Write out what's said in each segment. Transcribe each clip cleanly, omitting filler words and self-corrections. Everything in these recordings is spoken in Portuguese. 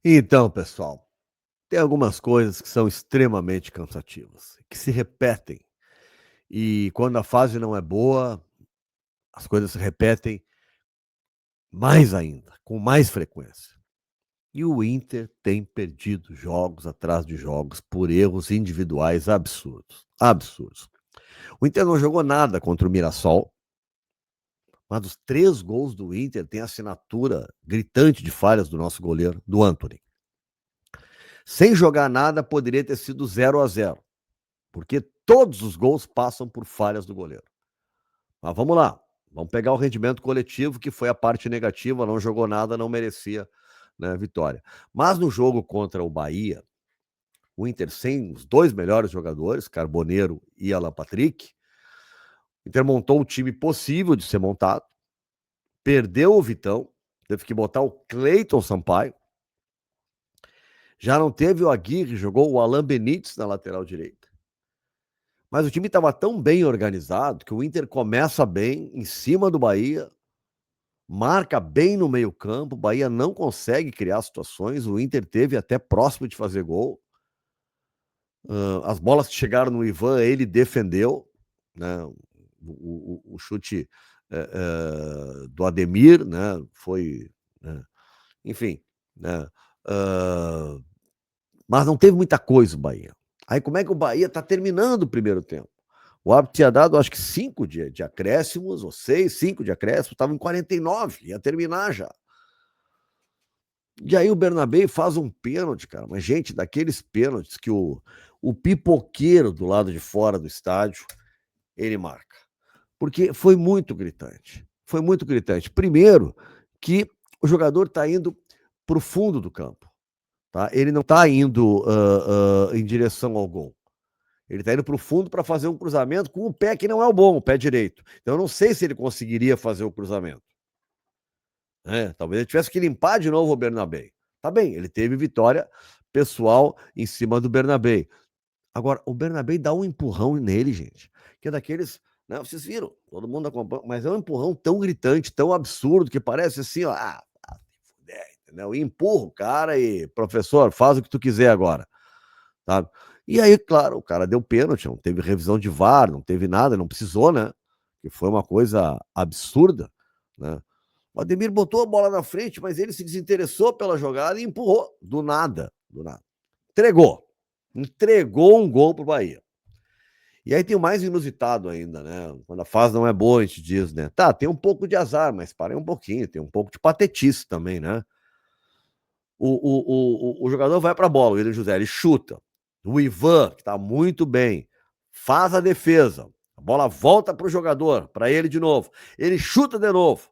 Então, pessoal, tem algumas coisas que são extremamente cansativas, que se repetem. E quando a fase não é boa, as coisas se repetem mais ainda, com mais frequência. E o Inter tem perdido jogos atrás de jogos por erros individuais absurdos. Absurdos. O Inter não jogou nada contra o Mirassol, mas os 3 gols do Inter tem assinatura gritante de falhas do nosso goleiro, do Antony. Sem jogar nada, poderia ter sido 0-0. Porque todos os gols passam por falhas do goleiro. Mas vamos lá, vamos pegar o rendimento coletivo, que foi a parte negativa, não jogou nada, não merecia, né, vitória. Mas no jogo contra o Bahia, o Inter sem os 2 melhores jogadores, Carboneiro e Alan Patrick, o Inter montou o time possível de ser montado, perdeu o Vitão, teve que botar o Cleiton Sampaio, já não teve o Aguirre, jogou o Alan Benítez na lateral direita. Mas o time estava tão bem organizado que o Inter começa bem, em cima do Bahia, marca bem no meio-campo, o Bahia não consegue criar situações, o Inter teve até próximo de fazer gol. As bolas que chegaram no Ivan, ele defendeu, né? O chute do Ademir, né? Foi, né? Enfim, né? Mas não teve muita coisa o Bahia. Aí como é que o Bahia está terminando o primeiro tempo? O árbitro tinha dado, acho que 5 de acréscimos, ou 6, 5 de acréscimos, estava em 49, ia terminar já. E aí o Bernabé faz um pênalti, cara, mas gente, daqueles pênaltis que o pipoqueiro do lado de fora do estádio, ele marca. Porque foi muito gritante, foi muito gritante. Primeiro, que o jogador está indo para o fundo do campo, tá? Ele não está indo em direção ao gol. Ele está indo para o fundo para fazer um cruzamento com o pé que não é o bom, o pé direito. Então eu não sei se ele conseguiria fazer o cruzamento. Talvez ele tivesse que limpar de novo o Bernabé. Tá bem, ele teve vitória pessoal em cima do Bernabé. Agora, o Bernabé dá um empurrão nele, gente, que é daqueles, né, vocês viram, todo mundo acompanha, mas é um empurrão tão gritante, tão absurdo, que parece assim, ó, entendeu? E empurra o cara e, professor, faz o que tu quiser agora, sabe? E aí, claro, o cara deu pênalti, não teve revisão de VAR, não teve nada, não precisou, né? Que foi uma coisa absurda, né? O Ademir botou a bola na frente, mas ele se desinteressou pela jogada e empurrou, do nada, do nada. Entregou um gol pro Bahia. E aí tem o mais inusitado ainda, né? Quando a fase não é boa, a gente diz, né? Tá, tem um pouco de azar, mas parem um pouquinho, tem um pouco de patetice também, né? O jogador vai pra bola, o William José, ele chuta. O Ivan, que tá muito bem, faz a defesa. A bola volta pro jogador, para ele de novo. Ele chuta de novo,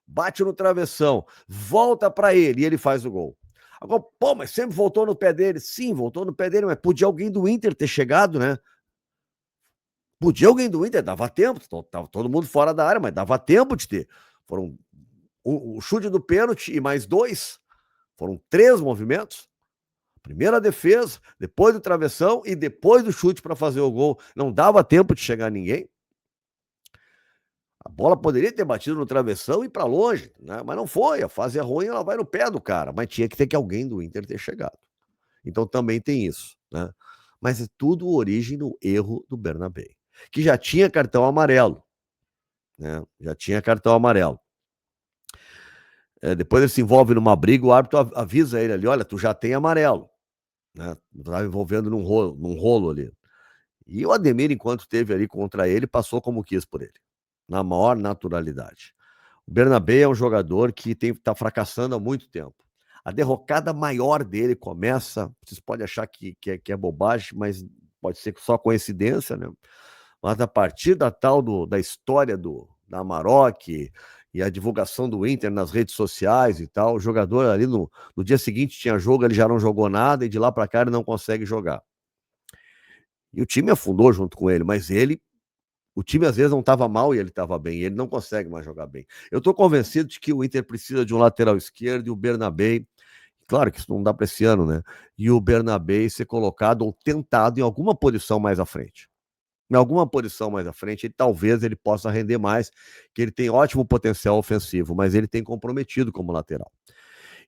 bate no travessão, volta para ele e ele faz o gol. Agora, pô, mas sempre voltou no pé dele. Sim, voltou no pé dele, mas podia alguém do Inter ter chegado, né? Podia alguém do Inter, dava tempo, tava todo mundo fora da área, mas dava tempo de ter. Foram o chute do pênalti e mais 2, foram 3 movimentos. Primeiro a defesa, depois do travessão e depois do chute para fazer o gol. Não dava tempo de chegar ninguém. A bola poderia ter batido no travessão e ir para longe, né? Mas não foi. A fase é ruim, ela vai no pé do cara. Mas tinha que ter que alguém do Inter ter chegado. Então também tem isso, né? Mas é tudo origem no erro do Bernabé, que já tinha cartão amarelo, né? Já tinha cartão amarelo. Depois ele se envolve numa briga, o árbitro avisa ele ali, olha, tu já tem amarelo, né? Estava envolvendo num rolo ali. E o Ademir, enquanto teve ali contra ele, passou como quis por ele, na maior naturalidade. O Bernabé é um jogador que está fracassando há muito tempo. A derrocada maior dele começa, vocês podem achar que é bobagem, mas pode ser só coincidência, né? Mas a partir da história da Amarok e a divulgação do Inter nas redes sociais e tal, o jogador ali no dia seguinte tinha jogo, ele já não jogou nada e de lá para cá ele não consegue jogar. E o time afundou junto com ele, mas o time às vezes não estava mal e ele estava bem, e ele não consegue mais jogar bem. Eu estou convencido de que o Inter precisa de um lateral esquerdo e o Bernabé, claro que isso não dá para esse ano, né? E o Bernabé ser colocado ou tentado em alguma posição mais à frente. Em alguma posição mais à frente, talvez ele possa render mais, que ele tem ótimo potencial ofensivo, mas ele tem comprometido como lateral.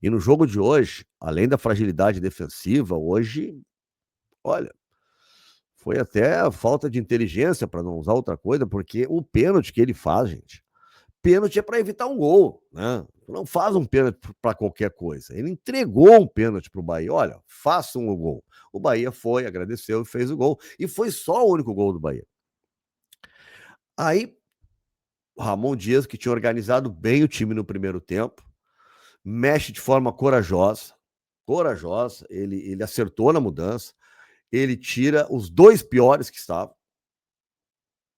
E no jogo de hoje, além da fragilidade defensiva, hoje, olha, foi até falta de inteligência, para não usar outra coisa, porque o pênalti que ele faz, gente, pênalti é para evitar um gol, né? Não faz um pênalti para qualquer coisa. Ele entregou um pênalti para o Bahia. Olha, façam o gol. O Bahia foi, agradeceu e fez o gol. E foi só o único gol do Bahia. Aí, o Ramon Dias, que tinha organizado bem o time no primeiro tempo, mexe de forma corajosa. Corajosa. Ele acertou na mudança. Ele tira os dois piores que estavam.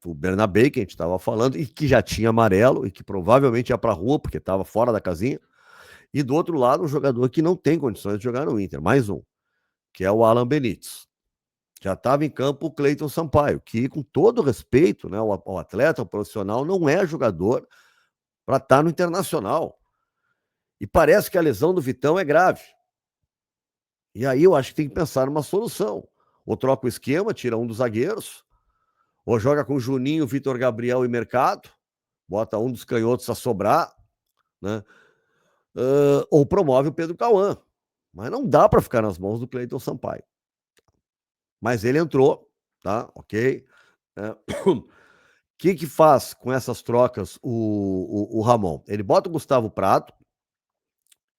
O Bernabé, que a gente estava falando, e que já tinha amarelo, e que provavelmente ia para a rua, porque estava fora da casinha. E do outro lado, um jogador que não tem condições de jogar no Inter, mais um, que é o Alan Benítez. Já estava em campo o Cleiton Sampaio, que, com todo respeito, né, o atleta, o profissional, não é jogador para estar no Internacional. E parece que a lesão do Vitão é grave. E aí eu acho que tem que pensar numa solução. Ou troca o esquema, tira um dos zagueiros, ou joga com Juninho, Vitor Gabriel e Mercado, bota um dos canhotos a sobrar, né? Ou promove o Pedro Cauã. Mas não dá para ficar nas mãos do Cleiton Sampaio. Mas ele entrou, tá? Ok. O que faz com essas trocas o Ramon? Ele bota o Gustavo Prado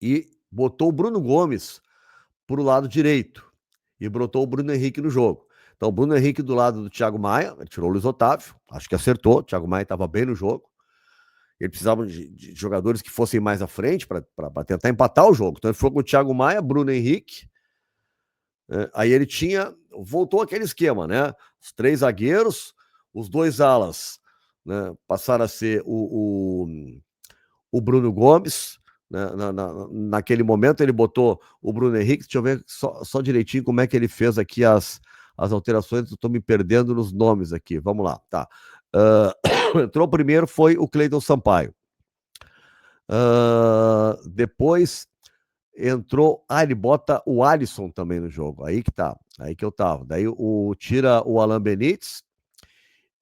e botou o Bruno Gomes para o lado direito e botou o Bruno Henrique no jogo. Então, o Bruno Henrique do lado do Thiago Maia, ele tirou o Luiz Otávio, acho que acertou. O Thiago Maia estava bem no jogo. Ele precisava de jogadores que fossem mais à frente para tentar empatar o jogo. Então, ele foi com o Thiago Maia, Bruno Henrique. Aí ele voltou aquele esquema, né? Os três zagueiros, os dois alas, né? Passaram a ser o Bruno Gomes. Né? Naquele momento ele botou o Bruno Henrique. Deixa eu ver só direitinho como é que ele fez aqui as alterações. Estou me perdendo nos nomes aqui. Vamos lá, tá. Entrou primeiro, foi o Cleiton Sampaio. Depois entrou. Ele bota o Alisson também no jogo. Aí que tá. Aí que eu tava. Daí tira o Alan Benítez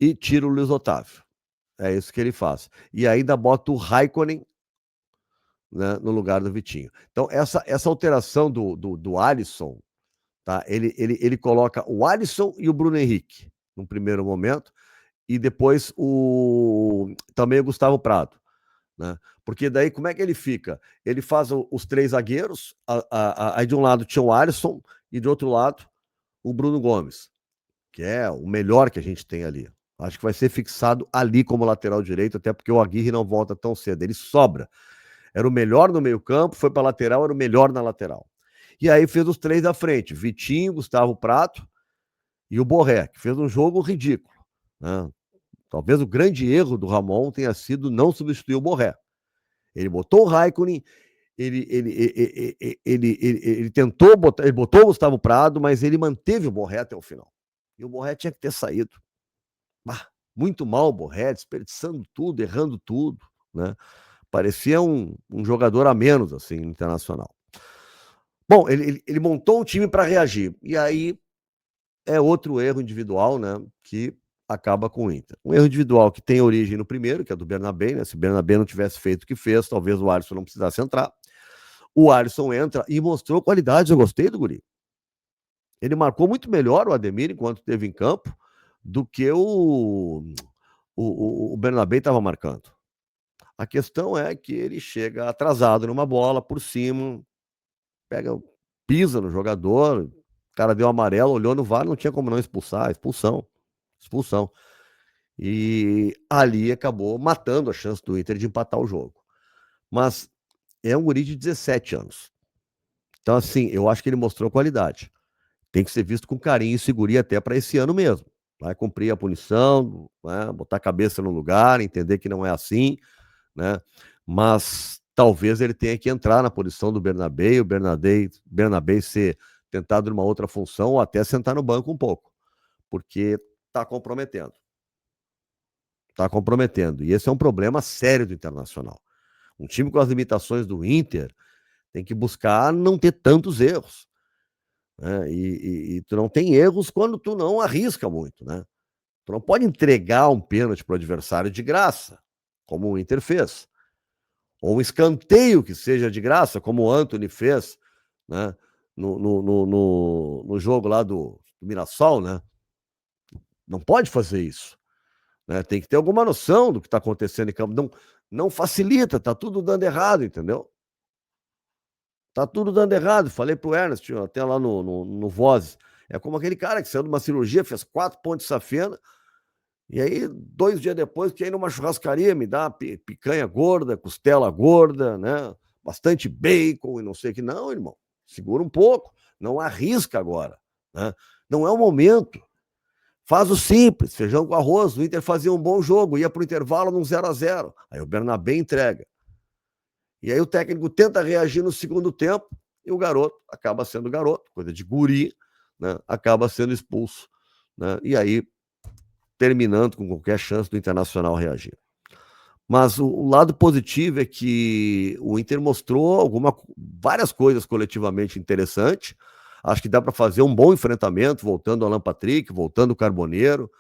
e tira o Luiz Otávio. É isso que ele faz. E ainda bota o Raikkonen, né, no lugar do Vitinho. Então, essa alteração do Alisson, tá? Ele coloca o Alisson e o Bruno Henrique no primeiro momento, e depois também o Gustavo Prado. Né? Porque daí, como é que ele fica? Ele faz os três zagueiros, aí de um lado tinha o Alisson, e do outro lado o Bruno Gomes, que é o melhor que a gente tem ali. Acho que vai ser fixado ali como lateral direito, até porque o Aguirre não volta tão cedo, ele sobra. Era o melhor no meio campo, foi para a lateral, era o melhor na lateral. E aí fez os três da frente, Vitinho, Gustavo Prato e o Borré, que fez um jogo ridículo. Né? Talvez o grande erro do Ramon tenha sido não substituir o Borré. Ele botou o Raikkonen, ele tentou botar, ele botou o Gustavo Prado, mas ele manteve o Borré até o final. E o Borré tinha que ter saído. Muito mal o Borré, desperdiçando tudo, errando tudo, né? Parecia um jogador a menos, assim, internacional. Bom, ele montou um time para reagir. E aí é outro erro individual, né? Que acaba com o Inter. Um erro individual que tem origem no primeiro, que é do Bernabé, né? Se o Bernabé não tivesse feito o que fez, talvez o Alisson não precisasse entrar. O Alisson entra e mostrou qualidades. Eu gostei do guri. Ele marcou muito melhor o Ademir enquanto esteve em campo do que o Bernabé estava marcando. A questão é que ele chega atrasado numa bola por cima, pisa no jogador, o cara deu amarelo, olhou no VAR, não tinha como não expulsar, expulsão. E ali acabou matando a chance do Inter de empatar o jogo. Mas é um guri de 17 anos. Então, assim, eu acho que ele mostrou qualidade. Tem que ser visto com carinho e segurança até para esse ano mesmo. Vai cumprir a punição, né? Botar a cabeça no lugar, entender que não é assim, né? Mas talvez ele tenha que entrar na posição do Bernabé e o Bernabé ser tentado numa outra função ou até sentar no banco um pouco, porque está comprometendo. Está comprometendo. E esse é um problema sério do Internacional. Um time com as limitações do Inter tem que buscar não ter tantos erros. Né? E tu não tem erros quando tu não arrisca muito, né? Tu não pode entregar um pênalti para o adversário de graça, como o Inter fez. ou um escanteio que seja de graça, como o Antony fez, né, no jogo lá do Mirassol, né? Não pode fazer isso, né? Tem que ter alguma noção do que está acontecendo em campo. Não facilita, tá tudo dando errado, entendeu? Tá tudo dando errado. Falei pro Ernest, até lá no Vozes. É como aquele cara que saiu de uma cirurgia, fez 4 pontos de safena, e aí, 2 dias depois, quer ir numa churrascaria, me dá picanha gorda, costela gorda, né? Bastante bacon e não sei o que. Não, irmão, segura um pouco. Não arrisca agora, né? Não é o momento. Faz o simples, feijão com arroz. O Inter fazia um bom jogo, ia pro intervalo num 0-0. Aí o Bernabé entrega. E aí o técnico tenta reagir no segundo tempo e o garoto acaba sendo garoto, coisa de guri, né? Acaba sendo expulso, né? E aí terminando com qualquer chance do Internacional reagir. Mas o lado positivo é que o Inter mostrou várias coisas coletivamente interessantes. Acho que dá para fazer um bom enfrentamento, voltando o Alan Patrick, voltando o Carboneiro.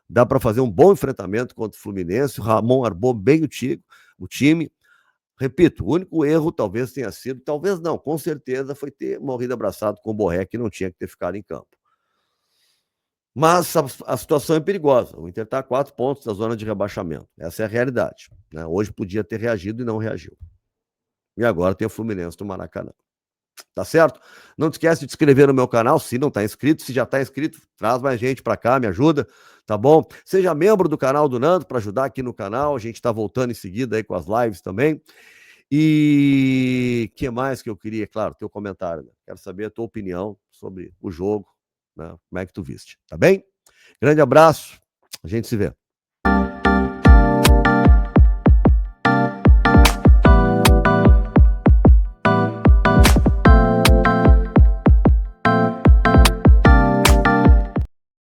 Dá para fazer um bom enfrentamento contra o Fluminense. O Ramon armou bem o time. Repito, o único erro talvez tenha sido, talvez não, com certeza, foi ter morrido abraçado com o Borré, que não tinha que ter ficado em campo. Mas a situação é perigosa. O Inter está a 4 pontos da zona de rebaixamento. Essa é a realidade, né? Hoje podia ter reagido e não reagiu. E agora tem o Fluminense do Maracanã. Tá certo? Não te esquece de te inscrever no meu canal, se não está inscrito. Se já está inscrito, traz mais gente para cá, me ajuda, tá bom? Seja membro do canal do Nando para ajudar aqui no canal. A gente está voltando em seguida aí com as lives também. E que mais que eu queria? Claro, teu comentário, né? Quero saber a tua opinião sobre o jogo, né? Como é que tu viste, tá bem? Grande abraço, a gente se vê.